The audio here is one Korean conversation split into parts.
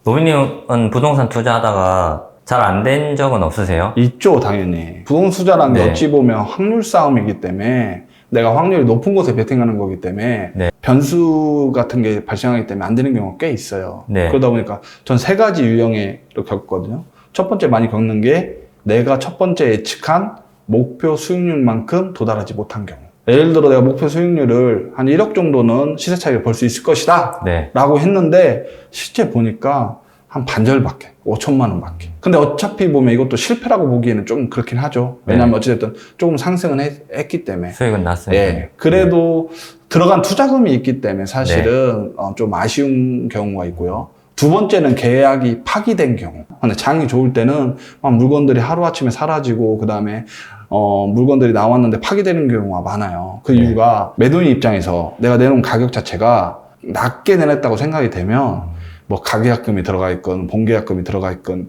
노빈님은 부동산 투자하다가 잘 안 된 적은 없으세요? 있죠, 당연히. 부동산 투자라는 게 네. 어찌 보면 확률 싸움이기 때문에 내가 확률이 높은 곳에 베팅하는 거기 때문에 네. 변수 같은 게 발생하기 때문에 안 되는 경우가 꽤 있어요. 네. 그러다 보니까 전 세 가지 유형을 겪었거든요. 첫 번째 많이 겪는 게 내가 첫 번째 예측한 목표 수익률만큼 도달하지 못한 경우. 예를 들어 내가 목표 수익률을 한 1억 정도는 시세 차익을 벌 수 있을 것이다 네. 라고 했는데 실제 보니까 한 반절밖에, 5천만 원밖에. 근데 어차피 보면 이것도 실패라고 보기에는 좀 그렇긴 하죠. 왜냐하면 어찌됐든 조금 상승은 했기 때문에. 수익은 났으니까. 예. 그래도 들어간 투자금이 있기 때문에 사실은 좀 아쉬운 경우가 있고요. 두 번째는 계약이 파기된 경우. 근데 장이 좋을 때는 막 물건들이 하루아침에 사라지고 그 다음에 물건들이 나왔는데 파기되는 경우가 많아요. 그 이유가 매도인 입장에서 내가 내놓은 가격 자체가 낮게 내놨다고 생각이 되면 뭐 가계약금이 들어가 있건 본계약금이 들어가 있건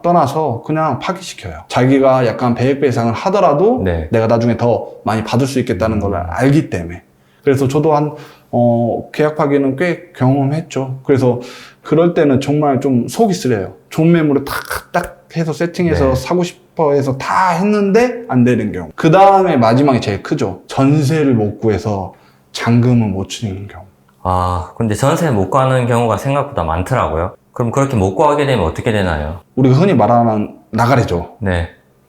떠나서 그냥 파기시켜요. 자기가 약간 100배 이상을 하더라도 네. 내가 나중에 더 많이 받을 수 있겠다는 걸 알기 때문에. 그래서 저도 계약 파기는 꽤 경험했죠. 그래서 그럴 때는 정말 좀 속이 쓰려요. 좋은 매물을 딱 해서 세팅해서 네. 사고 싶어 해서 다 했는데 안 되는 경우. 그 다음에 마지막이 제일 크죠. 전세를 못 구해서 잔금을 못 치는 경우. 아, 근데 전세 못 구하는 경우가 생각보다 많더라고요. 그럼 그렇게 못 구하게 되면 어떻게 되나요? 우리가 흔히 말하는 나가리죠. 네.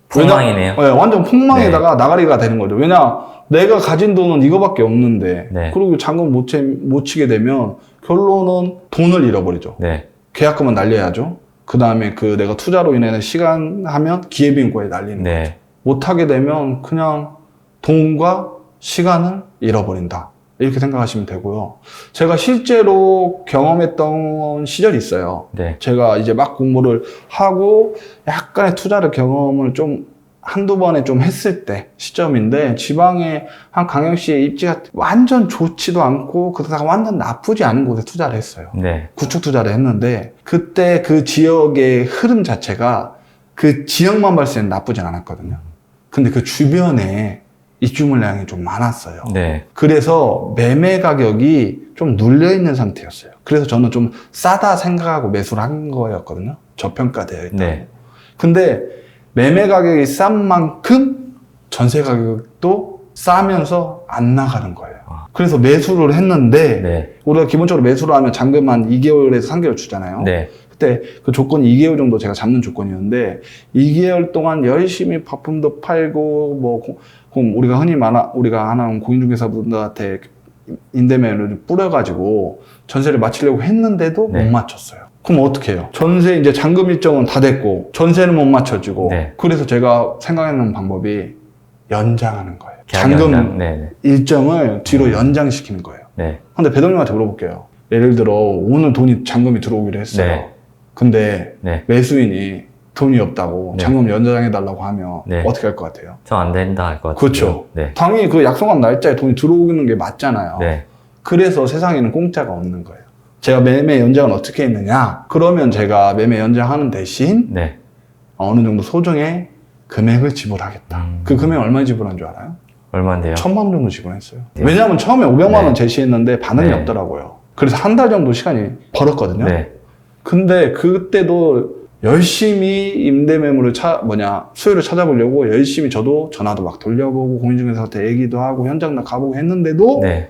폭망이네요. 네, 완전 폭망에다가 나가리가 되는 거죠. 왜냐, 내가 가진 돈은 이거밖에 없는데, 네. 그리고 잔금 못 치게 되면 결론은 돈을 잃어버리죠. 네. 계약금은 날려야죠. 그 다음에 내가 투자로 인해 시간 하면 기회비용까지 날리는 거죠. 네. 못하게 되면 그냥 돈과 시간을 잃어버린다. 이렇게 생각하시면 되고요. 제가 실제로 경험했던 시절이 있어요. 네. 제가 이제 막 공부를 하고 약간의 투자를 경험을 좀 한두 번에 좀 했을 때 시점인데 지방에 한 강릉시에 입지가 완전 좋지도 않고 그러다가 완전 나쁘지 않은 곳에 투자를 했어요. 네. 구축 투자를 했는데 그때 그 지역의 흐름 자체가 그 지역만 봤을 때는 나쁘진 않았거든요. 근데 그 주변에 입주 물량이 좀 많았어요. 네. 그래서 매매 가격이 좀 눌려있는 상태였어요. 그래서 저는 좀 싸다 생각하고 매수를 한 거였거든요. 저평가되어 있다. 네. 근데 매매 가격이 싼 만큼 전세 가격도 싸면서 안 나가는 거예요. 그래서 매수를 했는데 네. 우리가 기본적으로 매수를 하면 잔금 한 2개월에서 3개월 주잖아요. 네. 그때 그 조건이 2개월 정도 제가 잡는 조건이었는데 2개월 동안 열심히 바품도 팔고 그럼 우리가 하는 공인중개사분들한테 임대매를 뿌려가지고 전세를 마치려고 했는데도 네. 못 맞췄어요. 그럼 어떻게 해요? 전세 이제 잔금 일정은 다 됐고 전세는 못 맞춰지고 네. 그래서 제가 생각해놓은 방법이 연장하는 거예요. 계약 잔금 연장. 네. 일정을 뒤로 연장시키는 거예요. 네. 근데 배동님한테 물어볼게요. 예를 들어 오늘 잔금이 들어오기로 했어요. 네. 근데 네. 매수인이 돈이 없다고 네. 잔금 연장해달라고 하면 네. 어떻게 할 것 같아요? 저 안 된다 할 것 같아요. 그렇죠. 네. 당연히 그 약속한 날짜에 돈이 들어오는 게 맞잖아요. 네. 그래서 세상에는 공짜가 없는 거예요. 제가 매매 연장을 어떻게 했느냐? 그러면 제가 매매 연장하는 대신 네. 어느 정도 소정의 금액을 지불하겠다. 그 금액 얼마 지불한 줄 알아요? 얼마인데요? 1,000만 원 정도 지불했어요. 네. 왜냐하면 처음에 500만 원 네. 제시했는데 반응이 네. 없더라고요. 그래서 한 달 정도 시간이 벌었거든요. 네. 근데 그때도 열심히 임대 매물을 수요를 찾아보려고 열심히 저도 전화도 막 돌려보고 공인중개사한테 얘기도 하고 현장도 가보고 했는데도 네.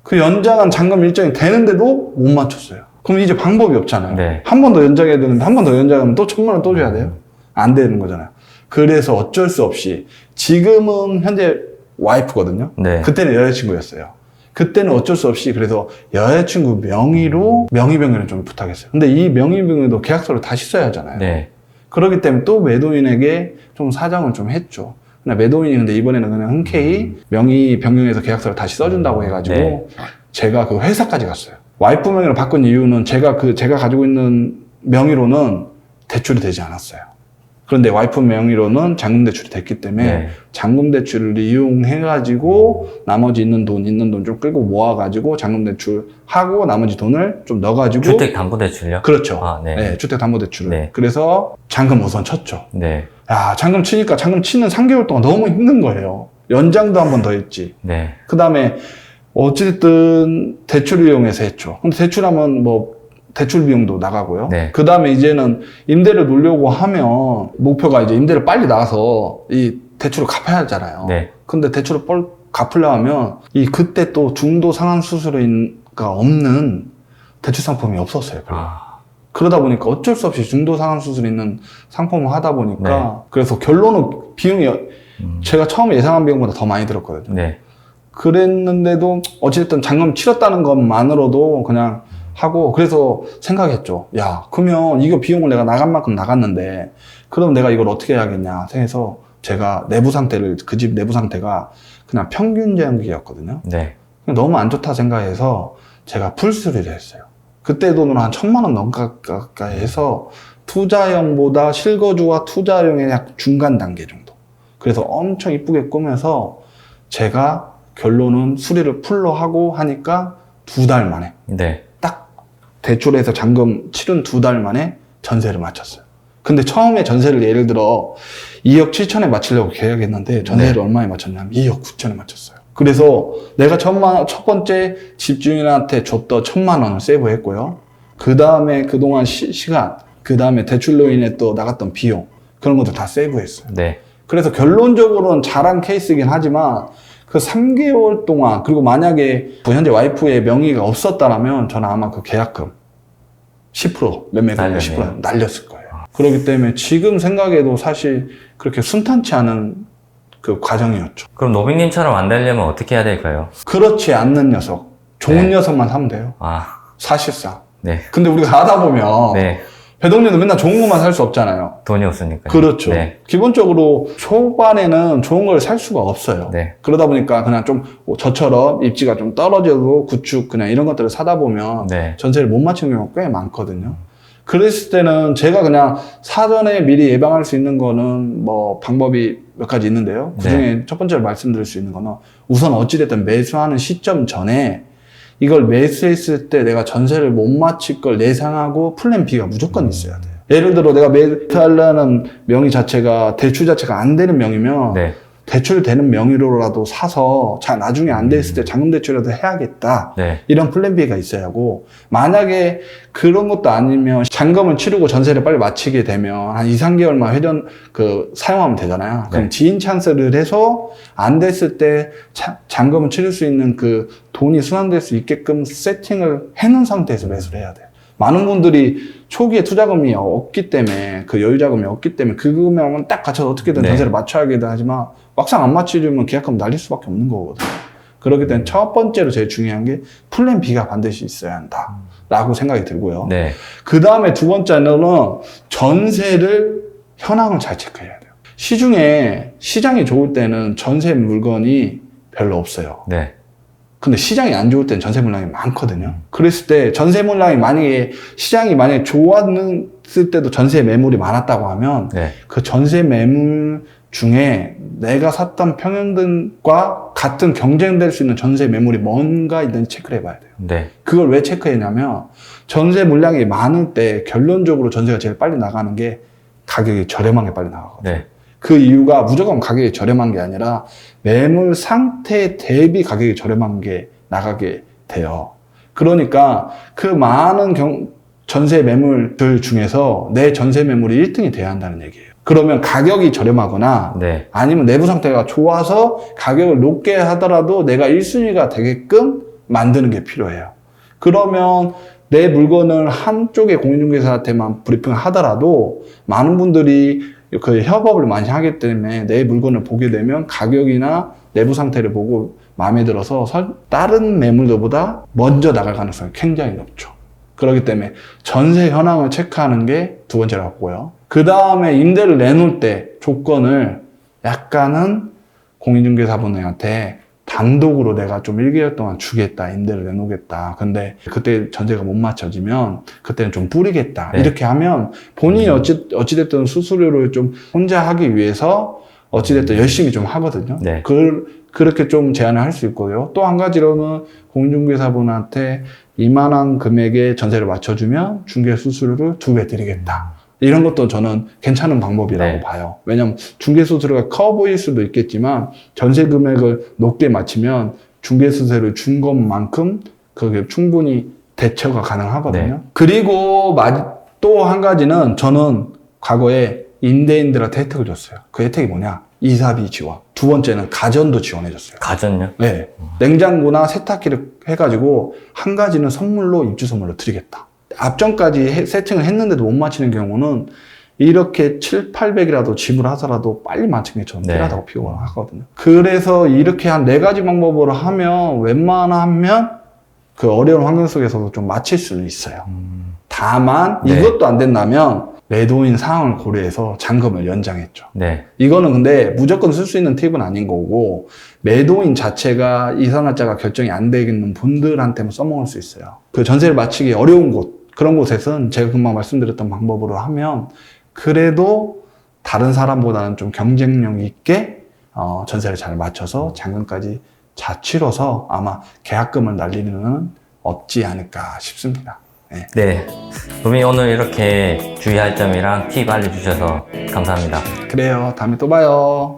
그 연장한 잔금 일정이 되는데도 못 맞췄어요. 그럼 이제 방법이 없잖아요. 네. 한 번 더 연장해야 되는데 한 번 더 연장하면 또 1,000만 원 또 줘야 돼요? 안 되는 거잖아요. 그래서 어쩔 수 없이 지금은 현재 와이프거든요. 네. 그때는 여자친구였어요. 그때는 어쩔 수 없이 그래서 여자친구 명의로 명의병유를 좀 부탁했어요. 근데 이 명의병유도 계약서를 다시 써야 하잖아요. 네. 그렇기 때문에 또 매도인에게 좀 사정을 좀 했죠. 근데 매도인이 근데 이번에는 그냥 흔쾌히 명의 변경해서 계약서를 다시 써준다고 해가지고 네. 제가 그 회사까지 갔어요. 와이프 명의로 바꾼 이유는 제가 가지고 있는 명의로는 대출이 되지 않았어요. 그런데 와이프 명의로는 잔금 대출이 됐기 때문에 네. 잔금 대출을 이용해가지고 나머지 있는 돈 좀 끌고 모아가지고 잔금 대출하고 나머지 돈을 좀 넣어가지고 주택담보대출요? 그렇죠. 아, 네. 네, 주택담보대출을. 네. 그래서 잔금 우선 쳤죠. 네. 야, 잔금 치는 3개월 동안 너무 힘든 거예요. 연장도 한 번 더 했지. 네. 그 다음에 어쨌든 대출을 이용해서 했죠. 근데 대출하면 대출 비용도 나가고요. 네. 그 다음에 이제는 임대를 놓으려고 하면 목표가 이제 임대를 빨리 나가서 이 대출을 갚아야 하잖아요. 네. 근데 대출을 갚으려 하면 그때 또 중도 상환 수수료가 없는 대출 상품이 없었어요. 별로. 그러다 보니까 어쩔 수 없이 중도 상환 수수료 있는 상품을 하다 보니까 네. 그래서 결론은 비용이 제가 처음에 예상한 비용보다 더 많이 들었거든요. 네. 그랬는데도 어찌됐든 잔금 치렀다는 것만으로도 그냥 하고 그래서 생각했죠. 야, 그러면 이거 비용을 내가 나간 만큼 나갔는데 그럼 내가 이걸 어떻게 해야겠냐 생각해서 제가 그 집 내부 상태가 그냥 평균 제한기였거든요. 네. 너무 안 좋다 생각해서 제가 풀수리를 했어요. 그때 돈으로 한 1,000만 원 가까이 해서 투자형보다 실거주와 투자형의 약 중간 단계 정도. 그래서 엄청 이쁘게 꾸며서 제가 결론은 수리를 풀로 하고 하니까 2달 만에 네. 딱 대출해서 잔금 치른 2달 만에 전세를 마쳤어요. 근데 처음에 전세를 예를 들어 2억 7천에 마치려고 계약했는데 전세를 네. 얼마에 마쳤냐면 2억 9천에 마쳤어요. 그래서 내가 첫 번째 집주인한테 줬던 1,000만 원을 세이브했고요. 그 다음에 그동안 시간, 그 다음에 대출로 인해 또 나갔던 비용 그런 것도 다 세이브했어요. 네. 그래서 결론적으로는 잘한 케이스이긴 하지만 그 3개월 동안 그리고 만약에 현재 와이프의 명의가 없었다면 저는 아마 그 계약금 10% 매매금 10% 날렸을 거예요. 그렇기 때문에 지금 생각해도 사실 그렇게 순탄치 않은 그 과정이었죠. 그럼 노빈님처럼 안 되려면 어떻게 해야 될까요? 그렇지 않는 녀석, 좋은 네. 녀석만 사면 돼요. 사실상. 네. 근데 우리가 하다 보면 네. 배동님도 맨날 좋은 것만 살 수 없잖아요. 돈이 없으니까. 그렇죠. 네. 기본적으로 초반에는 좋은 걸 살 수가 없어요. 네. 그러다 보니까 그냥 좀 저처럼 입지가 좀 떨어져도 구축 그냥 이런 것들을 사다 보면 네. 전세를 못 맞추는 경우가 꽤 많거든요. 그랬을 때는 제가 그냥 사전에 미리 예방할 수 있는 거는 뭐 방법이 몇 가지 있는데요. 그 중에 첫 번째로 말씀드릴 수 있는 거는 우선 어찌됐든 매수하는 시점 전에 이걸 매수했을 때 내가 전세를 못 맞출 걸 예상하고 플랜 B가 무조건 있어야 돼요. 예를 들어 내가 매수하려는 명의 자체가 대출 자체가 안 되는 명이면 네. 대출되는 명의로라도 사서 나중에 안 됐을 때 잔금 대출이라도 해야겠다. 네. 이런 플랜 B가 있어야 하고 만약에 그런 것도 아니면 잔금을 치르고 전세를 빨리 마치게 되면 한 2, 3개월만 사용하면 되잖아요. 그럼 네. 지인 찬스를 해서 안 됐을 때 잔금을 치를 수 있는 그 돈이 순환될 수 있게끔 세팅을 해놓은 상태에서 매수를 해야 돼요. 많은 분들이 초기에 투자금이 없기 때문에 그 여유자금이 없기 때문에 그 금액만 딱 갖춰서 어떻게든 네. 전세를 맞춰야겠다 하지만 막상 안 맞추려면 계약금 날릴 수밖에 없는 거거든요. 그렇기 때문에 첫 번째로 제일 중요한 게 플랜 B가 반드시 있어야 한다 라고 생각이 들고요. 네. 그 다음에 두 번째는 전세를 현황을 잘 체크해야 돼요. 시중에 시장이 좋을 때는 전세 물건이 별로 없어요. 네. 근데 시장이 안 좋을 때는 전세 물량이 많거든요. 그랬을 때 전세 물량이 시장이 만약에 좋았을 때도 전세 매물이 많았다고 하면 네. 그 전세 매물 중에 내가 샀던 평형등과 같은 경쟁될 수 있는 전세 매물이 뭔가 있는지 체크를 해봐야 돼요. 네. 그걸 왜 체크했냐면 전세 물량이 많을 때 결론적으로 전세가 제일 빨리 나가는 게 가격이 저렴한 게 빨리 나가거든요. 네. 그 이유가 무조건 가격이 저렴한 게 아니라 매물 상태 대비 가격이 저렴한 게 나가게 돼요. 그러니까 그 많은 전세 매물들 중에서 내 전세 매물이 1등이 돼야 한다는 얘기예요. 그러면 가격이 저렴하거나 네. 아니면 내부 상태가 좋아서 가격을 높게 하더라도 내가 1순위가 되게끔 만드는 게 필요해요. 그러면 내 물건을 한쪽의 공인중개사한테만 브리핑을 하더라도 많은 분들이 그 협업을 많이 하기 때문에 내 물건을 보게 되면 가격이나 내부 상태를 보고 마음에 들어서 다른 매물들보다 먼저 나갈 가능성이 굉장히 높죠. 그렇기 때문에 전세 현황을 체크하는 게 두 번째로 같고요. 그 다음에 임대를 내놓을 때 조건을 약간은 공인중개사분한테 단독으로 내가 좀 1개월 동안 주겠다, 임대를 내놓겠다. 근데 그때 전세가 못 맞춰지면 그때는 좀 뿌리겠다. 네. 이렇게 하면 본인이 어찌됐든 수수료를 좀 혼자 하기 위해서 어찌됐든 열심히 좀 하거든요. 네. 그렇게 좀 제한을 할 수 있고요. 또 한 가지로는 공인중개사분한테 이만한 금액의 전세를 맞춰주면 중개 수수료를 2배 드리겠다. 이런 것도 저는 괜찮은 방법이라고 네. 봐요. 왜냐하면 중개 수수료가 커 보일 수도 있겠지만 전세 금액을 높게 맞추면 중개 수수료를 준 것만큼 그게 충분히 대처가 가능하거든요. 네. 그리고 또 한 가지는 저는 과거에 임대인들한테 혜택을 줬어요. 그 혜택이 뭐냐? 이사비 지원. 두 번째는 가전도 지원해줬어요. 가전요? 네. 냉장고나 세탁기를 해가지고 한 가지는 선물로, 입주 선물로 드리겠다. 앞전까지 세팅을 했는데도 못 맞히는 경우는 이렇게 7,800이라도 지불하더라도 빨리 맞추는 게 저는 네. 필요하다고 필요하거든요. 그래서 이렇게 한 4가지 방법으로 하면 웬만하면 그 어려운 환경 속에서도 좀 맞힐 수는 있어요. 다만 네. 이것도 안 된다면 매도인 상황을 고려해서 잔금을 연장했죠. 네. 이거는 근데 무조건 쓸 수 있는 팁은 아닌 거고, 매도인 자체가 이사날짜가 결정이 안 되겠는 분들한테만 써먹을 수 있어요. 그 전세를 마치기 어려운 곳, 그런 곳에서는 제가 금방 말씀드렸던 방법으로 하면 그래도 다른 사람보다는 좀 경쟁력 있게 전세를 잘 맞춰서 잔금까지 잘 치러서 아마 계약금을 날리는 건 없지 않을까 싶습니다. 네. 네. 루미 오늘 이렇게 주의할 점이랑 팁 알려주셔서 감사합니다. 그래요. 다음에 또 봐요.